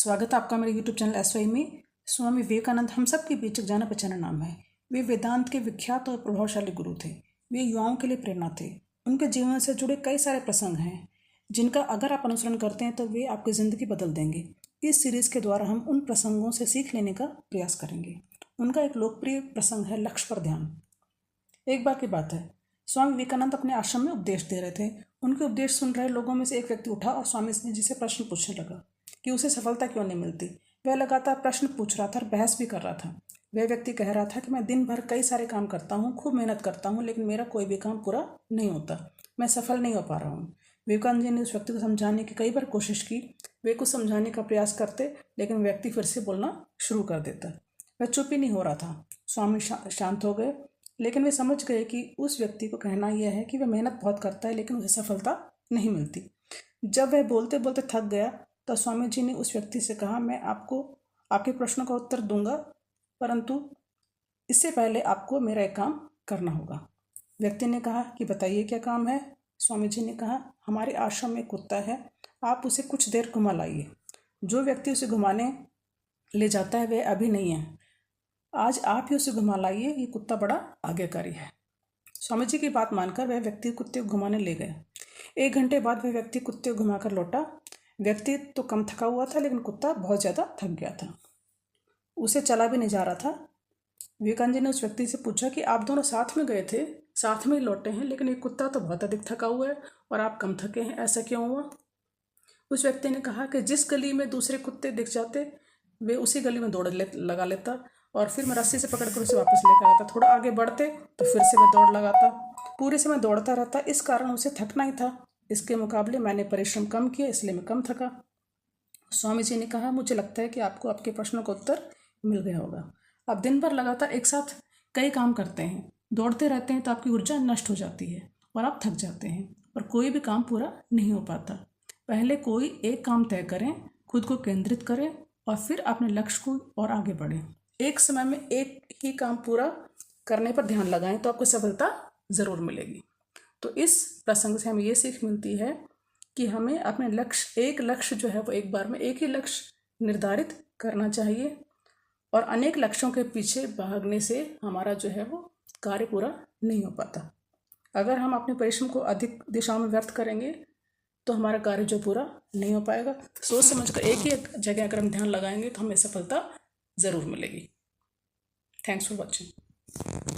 स्वागत है आपका मेरे YouTube चैनल एसवाई में। स्वामी विवेकानंद हम सब के बीच एक जाना पहचाना नाम है। वे वेदांत के विख्यात और प्रभावशाली गुरु थे। वे युवाओं के लिए प्रेरणा थे। उनके जीवन से जुड़े कई सारे प्रसंग हैं जिनका अगर आप अनुसरण करते हैं तो वे आपकी ज़िंदगी बदल देंगे। इस सीरीज़ के द्वारा हम उन प्रसंगों से सीख लेने का प्रयास करेंगे। उनका एक लोकप्रिय प्रसंग है लक्ष्य पर ध्यान। एक बार की बात है, स्वामी विवेकानंद अपने आश्रम में उपदेश दे रहे थे। उनके उपदेश सुन रहे लोगों में से एक व्यक्ति उठा और स्वामी जी से प्रश्न पूछने लगा कि उसे सफलता क्यों नहीं मिलती। वह लगातार प्रश्न पूछ रहा था और बहस भी कर रहा था। वह व्यक्ति कह रहा था कि मैं दिन भर कई सारे काम करता हूँ, खूब मेहनत करता हूँ, लेकिन मेरा कोई भी काम पूरा नहीं होता, मैं सफल नहीं हो पा रहा हूँ। विवेकानंद जी ने उस व्यक्ति को समझाने की कई बार कोशिश की। वे कुछ समझाने का प्रयास करते, लेकिन व्यक्ति फिर से बोलना शुरू कर देता। वह चुप ही नहीं हो रहा था। स्वामी शांत हो गए, लेकिन वे समझ गए कि उस व्यक्ति को कहना यह है कि वह मेहनत बहुत करता है, लेकिन उसे सफलता नहीं मिलती। जब वह बोलते बोलते थक गया तो स्वामी जी ने उस व्यक्ति से कहा, मैं आपको आपके प्रश्नों का उत्तर दूंगा, परंतु इससे पहले आपको मेरा एक काम करना होगा। व्यक्ति ने कहा कि बताइए क्या काम है। स्वामी जी ने कहा, हमारे आश्रम में कुत्ता है, आप उसे कुछ देर घुमा लाइए। जो व्यक्ति उसे घुमाने ले जाता है वह अभी नहीं है, आज आप ही उसे घुमा लाइए, ये कुत्ता बड़ा आज्ञाकारी है। स्वामी जी की बात मानकर वह व्यक्ति कुत्ते को घुमाने ले गया। 1 घंटे बाद वह व्यक्ति कुत्ते को घुमाकर लौटा। व्यक्ति तो कम थका हुआ था, लेकिन कुत्ता बहुत ज़्यादा थक गया था, उसे चला भी नहीं जा रहा था। विवेकानंद जी ने उस व्यक्ति से पूछा कि आप दोनों साथ में गए थे, साथ में ही लौटे हैं, लेकिन ये कुत्ता तो बहुत अधिक थका हुआ है और आप कम थके हैं, ऐसा क्यों हुआ। उस व्यक्ति ने कहा कि जिस गली में दूसरे कुत्ते दिख जाते वे उसी गली में दौड़ लगा लेता और फिर मैं रस्सी से पकड़कर उसे वापस लेकर आता। थोड़ा आगे बढ़ते तो फिर से मैं दौड़ लगाता, पूरे समय दौड़ता रहता, इस कारण उसे थकना ही था। इसके मुकाबले मैंने परिश्रम कम किया, इसलिए मैं कम थका। स्वामी जी ने कहा, मुझे लगता है कि आपको आपके प्रश्नों का उत्तर मिल गया होगा। आप दिन भर लगातार एक साथ कई काम करते हैं, दौड़ते रहते हैं तो आपकी ऊर्जा नष्ट हो जाती है और आप थक जाते हैं और कोई भी काम पूरा नहीं हो पाता। पहले कोई एक काम तय करें, खुद को केंद्रित करें और फिर अपने लक्ष्य को और आगे बढ़ें। एक समय में एक ही काम पूरा करने पर ध्यान लगाएं तो आपको सफलता ज़रूर मिलेगी। तो इस प्रसंग से हमें ये सीख मिलती है कि हमें अपने एक लक्ष्य जो है वो एक बार में एक ही लक्ष्य निर्धारित करना चाहिए और अनेक लक्ष्यों के पीछे भागने से हमारा जो है वो कार्य पूरा नहीं हो पाता। अगर हम अपने परिश्रम को अधिक दिशाओं में व्यर्थ करेंगे तो हमारा कार्य जो पूरा नहीं हो पाएगा। सोच समझ कर एक ही जगह अगर हम ध्यान लगाएंगे तो हमें सफलता ज़रूर मिलेगी। Thanks for watching.